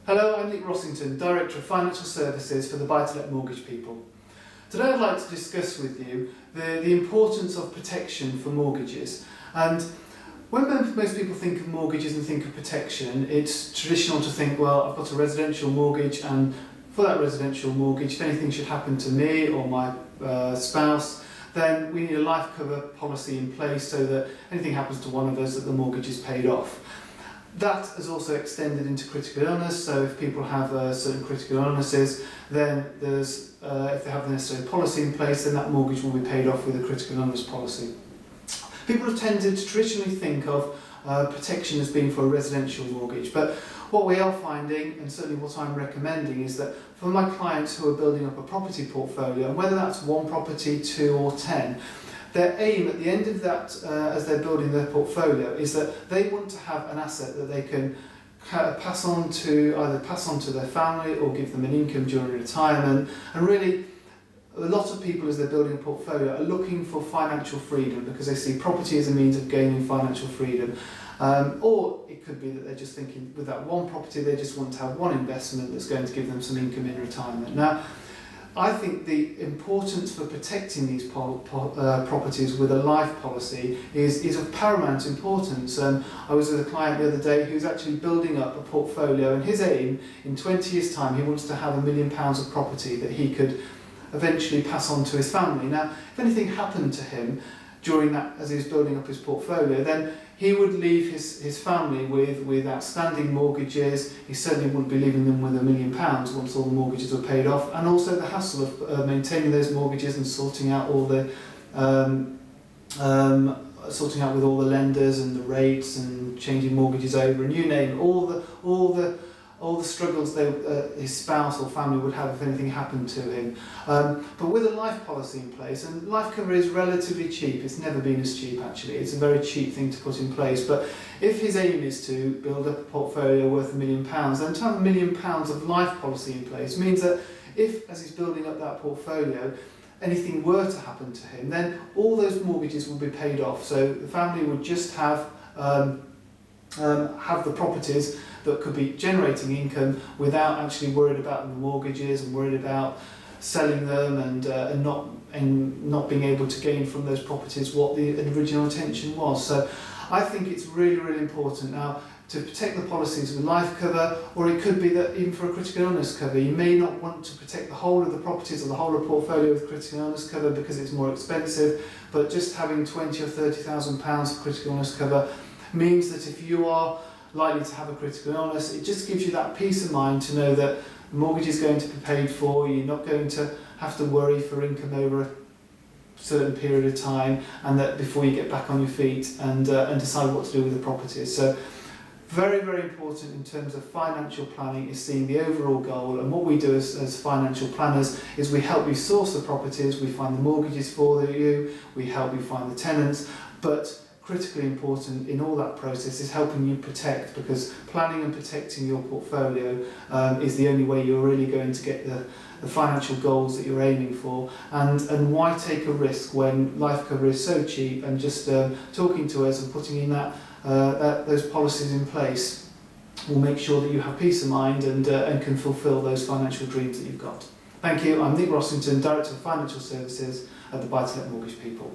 Hello, I'm Nick Rossington, Director of Financial Services for the Buy-to-Let Mortgage People. Today I'd like to discuss with you the importance of protection for mortgages. And when most people think of mortgages and think of protection, it's traditional to think, well, I've got a residential mortgage, and for that residential mortgage, if anything should happen to me or my spouse, then we need a life cover policy in place so that anything happens to one of us, that the mortgage is paid off. That has also extended into critical illness, so if people have certain critical illnesses, then there's, if they have the necessary policy in place, then that mortgage will be paid off with a critical illness policy. People have tended to traditionally think of protection as being for a residential mortgage, but what we are finding, and certainly what I'm recommending, is that for my clients who are building up a property portfolio, and whether that's one property, 2 or 10, their aim at the end of that, as they're building their portfolio, is that they want to have an asset that they can pass on to their family or give them an income during retirement. And really, a lot of people, as they're building a portfolio, are looking for financial freedom because they see property as a means of gaining financial freedom. Or it could be that they're just thinking, with that one property, they just want to have one investment that's going to give them some income in retirement. Now, I think the importance for protecting these properties with a life policy is of paramount importance. I was with a client the other day who's actually building up a portfolio, and his aim, in 20 years' time, he wants to have £1 million of property that he could eventually pass on to his family. Now, if anything happened to him during that, as he was building up his portfolio, then he would leave his family with outstanding mortgages. He certainly wouldn't be leaving them with £1 million once all the mortgages were paid off, and also the hassle of maintaining those mortgages and sorting out all the sorting out with all the lenders and the rates and changing mortgages over, and you name it, all the struggles his spouse or family would have if anything happened to him. But with a life policy in place, and life cover is relatively cheap, it's never been as cheap actually, it's a very cheap thing to put in place, but if his aim is to build up a portfolio worth £1 million, then to have £1 million of life policy in place means that if, as he's building up that portfolio, anything were to happen to him, then all those mortgages will be paid off. So the family would just have the properties that could be generating income without actually worried about the mortgages and worried about selling them and not being able to gain from those properties what the original intention was. So I think it's really, really important now to protect the policies with life cover, or it could be that even for a critical illness cover, you may not want to protect the whole of the properties or the whole of the portfolio with critical illness cover because it's more expensive, but just having £20,000 or £30,000 of critical illness cover means that if you are likely to have a critical illness, it just gives you that peace of mind to know that the mortgage is going to be paid for, you're not going to have to worry for income over a certain period of time, and that before you get back on your feet and decide what to do with the properties. So very, very important in terms of financial planning is seeing the overall goal, and what we do as financial planners is we help you source the properties, we find the mortgages for you, we help you find the tenants, but critically important in all that process is helping you protect, because planning and protecting your portfolio is the only way you're really going to get the financial goals that you're aiming for. And why take a risk when life cover is so cheap, and just talking to us and putting in those policies in place will make sure that you have peace of mind and can fulfil those financial dreams that you've got. Thank you. I'm Nick Rossington, Director of Financial Services at the Buy-to-Let Mortgage People.